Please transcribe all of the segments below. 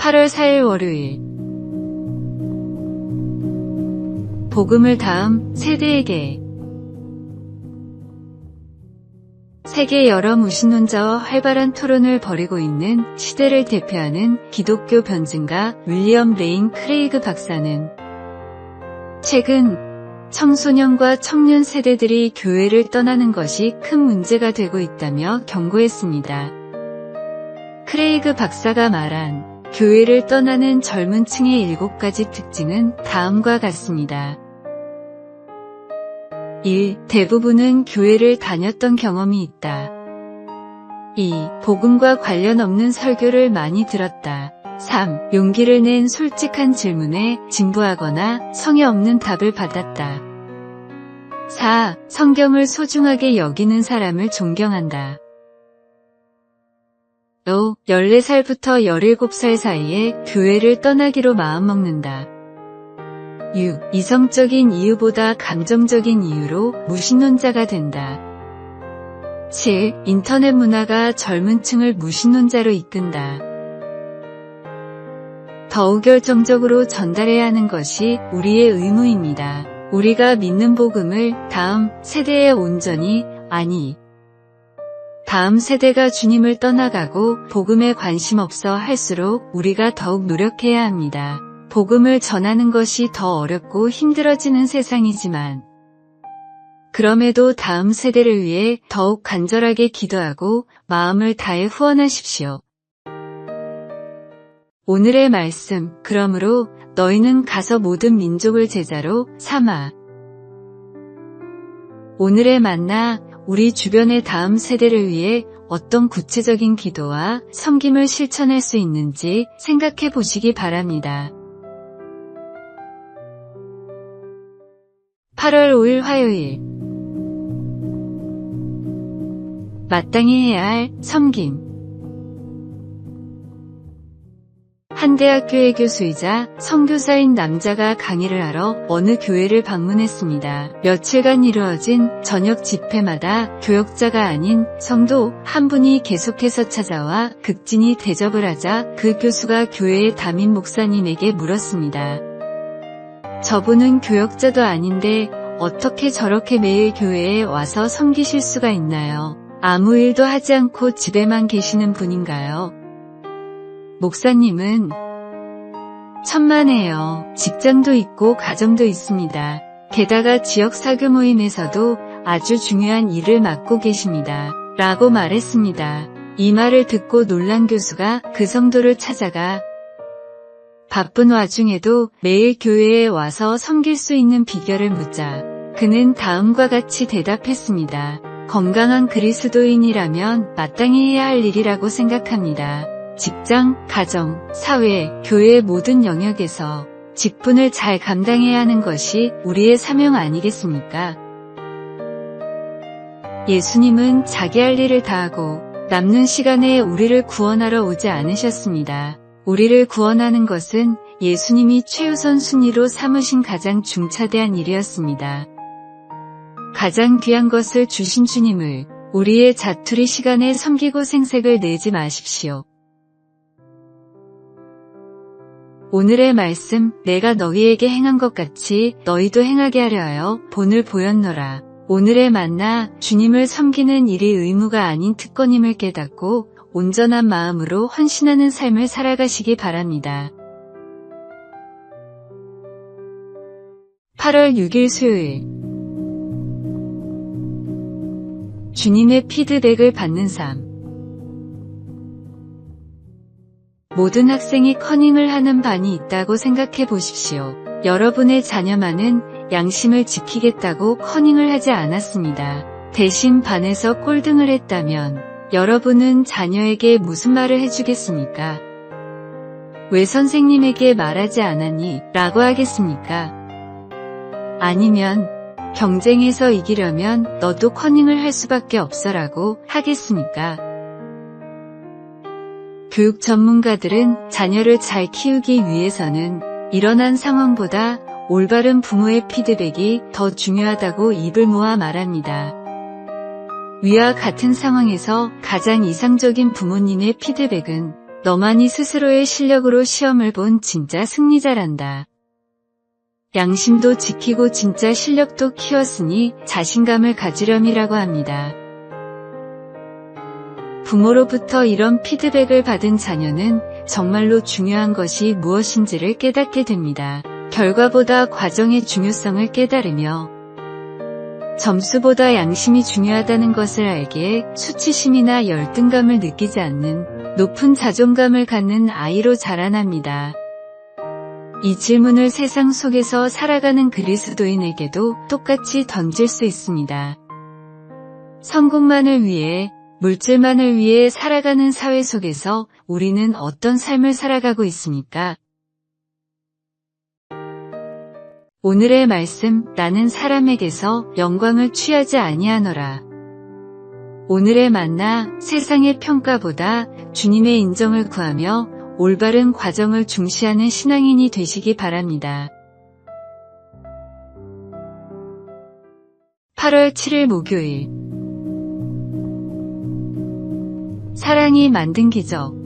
8월 4일 월요일. 복음을 다음 세대에게. 세계 여러 무신론자와 활발한 토론을 벌이고 있는 시대를 대표하는 기독교 변증가 윌리엄 레인 크레이그 박사는 최근 청소년과 청년 세대들이 교회를 떠나는 것이 큰 문제가 되고 있다며 경고했습니다. 크레이그 박사가 말한 교회를 떠나는 젊은 층의 7가지 특징은 다음과 같습니다. 1. 대부분은 교회를 다녔던 경험이 있다. 2. 복음과 관련 없는 설교를 많이 들었다. 3. 용기를 낸 솔직한 질문에 진부하거나 성의 없는 답을 받았다. 4. 성경을 소중하게 여기는 사람을 존경한다. 5. 14살부터 17살 사이에 교회를 떠나기로 마음먹는다. 6. 이성적인 이유보다 감정적인 이유로 무신론자가 된다. 7. 인터넷 문화가 젊은 층을 무신론자로 이끈다. 더욱 결정적으로 전달해야 하는 것이 우리의 의무입니다. 우리가 믿는 복음을 다음 세대에 온전히, 아니, 다음 세대가 주님을 떠나가고 복음에 관심 없어 할수록 우리가 더욱 노력해야 합니다. 복음을 전하는 것이 더 어렵고 힘들어지는 세상이지만 그럼에도 다음 세대를 위해 더욱 간절하게 기도하고 마음을 다해 후원하십시오. 오늘의 말씀, 그러므로 너희는 가서 모든 민족을 제자로 삼아. 오늘의 만나, 우리 주변의 다음 세대를 위해 어떤 구체적인 기도와 섬김을 실천할 수 있는지 생각해 보시기 바랍니다. 8월 5일 화요일. 마땅히 해야 할 섬김. 한 대학교의 교수이자 선교사인 남자가 강의를 하러 어느 교회를 방문했습니다. 며칠간 이루어진 저녁 집회마다 교역자가 아닌 성도 한 분이 계속해서 찾아와 극진히 대접을 하자 그 교수가 교회의 담임 목사님에게 물었습니다. 저분은 교역자도 아닌데 어떻게 저렇게 매일 교회에 와서 섬기실 수가 있나요? 아무 일도 하지 않고 집에만 계시는 분인가요? 목사님은 천만에요. 직장도 있고 가정도 있습니다. 게다가 지역 사교 모임에서도 아주 중요한 일을 맡고 계십니다. 라고 말했습니다. 이 말을 듣고 놀란 교수가 그 성도를 찾아가 바쁜 와중에도 매일 교회에 와서 섬길 수 있는 비결을 묻자 그는 다음과 같이 대답했습니다. 건강한 그리스도인이라면 마땅히 해야 할 일이라고 생각합니다. 직장, 가정, 사회, 교회의 모든 영역에서 직분을 잘 감당해야 하는 것이 우리의 사명 아니겠습니까? 예수님은 자기 할 일을 다하고 남는 시간에 우리를 구원하러 오지 않으셨습니다. 우리를 구원하는 것은 예수님이 최우선 순위로 삼으신 가장 중차대한 일이었습니다. 가장 귀한 것을 주신 주님을 우리의 자투리 시간에 섬기고 생색을 내지 마십시오. 오늘의 말씀, 내가 너희에게 행한 것 같이 너희도 행하게 하려 하여 본을 보였노라. 오늘의 만나, 주님을 섬기는 일이 의무가 아닌 특권임을 깨닫고 온전한 마음으로 헌신하는 삶을 살아가시기 바랍니다. 8월 6일 수요일. 주님의 피드백을 받는 삶. 모든 학생이 커닝을 하는 반이 있다고 생각해 보십시오. 여러분의 자녀만은 양심을 지키겠다고 커닝을 하지 않았습니다. 대신 반에서 꼴등을 했다면 여러분은 자녀에게 무슨 말을 해주겠습니까? 왜 선생님에게 말하지 않았니? 라고 하겠습니까? 아니면 경쟁에서 이기려면 너도 커닝을 할 수밖에 없어라고 하겠습니까? 교육 전문가들은 자녀를 잘 키우기 위해서는 일어난 상황보다 올바른 부모의 피드백이 더 중요하다고 입을 모아 말합니다. 위와 같은 상황에서 가장 이상적인 부모님의 피드백은 너만이 스스로의 실력으로 시험을 본 진짜 승리자란다. 양심도 지키고 진짜 실력도 키웠으니 자신감을 가지렴이라고 합니다. 부모로부터 이런 피드백을 받은 자녀는 정말로 중요한 것이 무엇인지를 깨닫게 됩니다. 결과보다 과정의 중요성을 깨달으며 점수보다 양심이 중요하다는 것을 알기에 수치심이나 열등감을 느끼지 않는 높은 자존감을 갖는 아이로 자라납니다. 이 질문을 세상 속에서 살아가는 그리스도인에게도 똑같이 던질 수 있습니다. 성공만을 위해, 물질만을 위해 살아가는 사회 속에서 우리는 어떤 삶을 살아가고 있습니까? 오늘의 말씀, 나는 사람에게서 영광을 취하지 아니하노라. 오늘의 만나, 세상의 평가보다 주님의 인정을 구하며 올바른 과정을 중시하는 신앙인이 되시기 바랍니다. 8월 7일 목요일. 사랑이 만든 기적.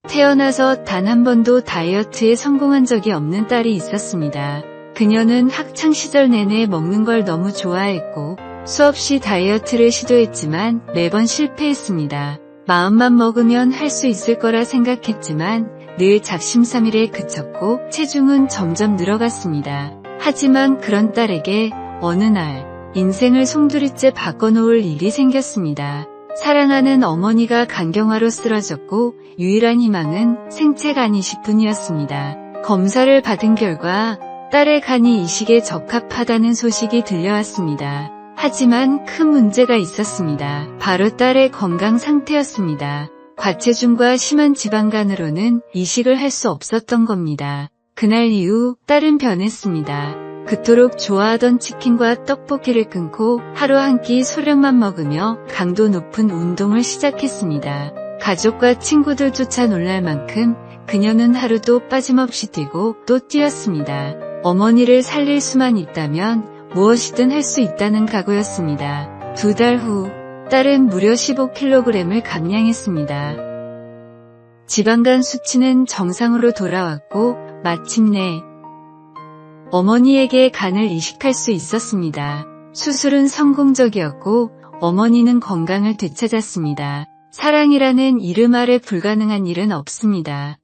태어나서 단 한 번도 다이어트에 성공한 적이 없는 딸이 있었습니다. 그녀는 학창시절 내내 먹는 걸 너무 좋아했고 수없이 다이어트를 시도했지만 매번 실패했습니다. 마음만 먹으면 할 수 있을 거라 생각했지만 늘 작심삼일에 그쳤고 체중은 점점 늘어갔습니다. 하지만 그런 딸에게 어느 날 인생을 송두리째 바꿔놓을 일이 생겼습니다. 사랑하는 어머니가 간경화로 쓰러졌고 유일한 희망은 생체 간이식뿐이었습니다. 검사를 받은 결과 딸의 간이 이식에 적합하다는 소식이 들려왔습니다. 하지만 큰 문제가 있었습니다. 바로 딸의 건강 상태였습니다. 과체중과 심한 지방간으로는 이식을 할 수 없었던 겁니다. 그날 이후 딸은 변했습니다. 그토록 좋아하던 치킨과 떡볶이를 끊고 하루 한 끼 소량만 먹으며 강도 높은 운동을 시작했습니다. 가족과 친구들조차 놀랄 만큼 그녀는 하루도 빠짐없이 뛰고 또 뛰었습니다. 어머니를 살릴 수만 있다면 무엇이든 할 수 있다는 각오였습니다. 2달 후 딸은 무려 15kg을 감량했습니다. 지방간 수치는 정상으로 돌아왔고 마침내 어머니에게 간을 이식할 수 있었습니다. 수술은 성공적이었고 어머니는 건강을 되찾았습니다. 사랑이라는 이름 아래 불가능한 일은 없습니다.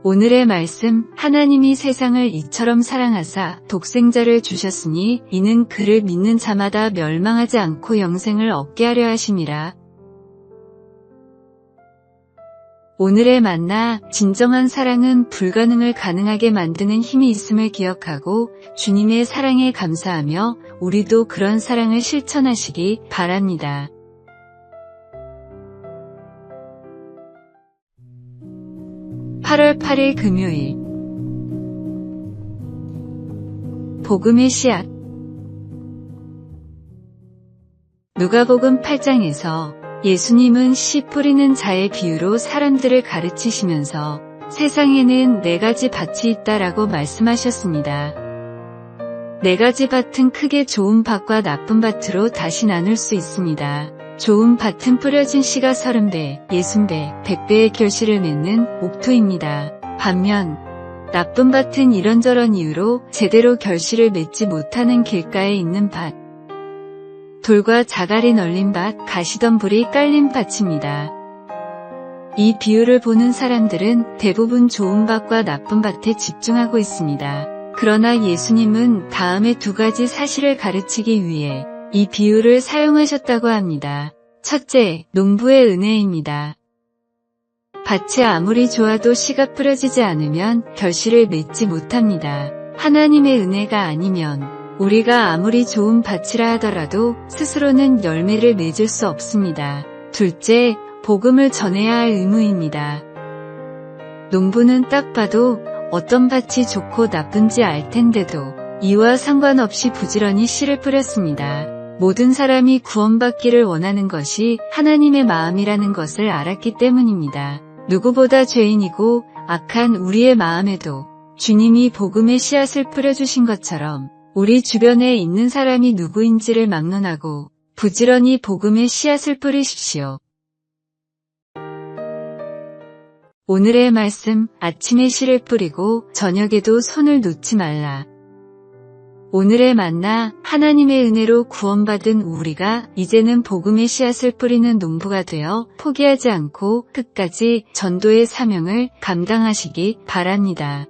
오늘의 말씀, 하나님이 세상을 이처럼 사랑하사 독생자를 주셨으니 이는 그를 믿는 자마다 멸망하지 않고 영생을 얻게 하려 하심이라. 오늘의 만나, 진정한 사랑은 불가능을 가능하게 만드는 힘이 있음을 기억하고 주님의 사랑에 감사하며 우리도 그런 사랑을 실천하시기 바랍니다. (8월 8일) 금요일. 복음의 씨앗. 누가복음 8장에서 예수님은 씨 뿌리는 자의 비유로 사람들을 가르치시면서 세상에는 4가지 밭이 있다라고 말씀하셨습니다. 4가지 밭은 크게 좋은 밭과 나쁜 밭으로 다시 나눌 수 있습니다. 좋은 밭은 뿌려진 씨가 30배, 60배, 100배의 결실을 맺는 옥토입니다. 반면 나쁜 밭은 이런저런 이유로 제대로 결실을 맺지 못하는 길가에 있는 밭, 돌과 자갈이 널린 밭, 가시덤불이 깔린 밭입니다. 이 비유를 보는 사람들은 대부분 좋은 밭과 나쁜 밭에 집중하고 있습니다. 그러나 예수님은 다음에 2가지 사실을 가르치기 위해 이 비유를 사용하셨다고 합니다. 첫째, 농부의 은혜입니다. 밭이 아무리 좋아도 씨가 뿌려지지 않으면 결실을 맺지 못합니다. 하나님의 은혜가 아니면 우리가 아무리 좋은 밭이라 하더라도 스스로는 열매를 맺을 수 없습니다. 둘째, 복음을 전해야 할 의무입니다. 농부는 딱 봐도 어떤 밭이 좋고 나쁜지 알 텐데도 이와 상관없이 부지런히 씨를 뿌렸습니다. 모든 사람이 구원받기를 원하는 것이 하나님의 마음이라는 것을 알았기 때문입니다. 누구보다 죄인이고 악한 우리의 마음에도 주님이 복음의 씨앗을 뿌려주신 것처럼 우리 주변에 있는 사람이 누구인지를 막론하고 부지런히 복음의 씨앗을 뿌리십시오. 오늘의 말씀, 아침에 씨를 뿌리고 저녁에도 손을 놓지 말라. 오늘의 만나, 하나님의 은혜로 구원받은 우리가 이제는 복음의 씨앗을 뿌리는 농부가 되어 포기하지 않고 끝까지 전도의 사명을 감당하시기 바랍니다.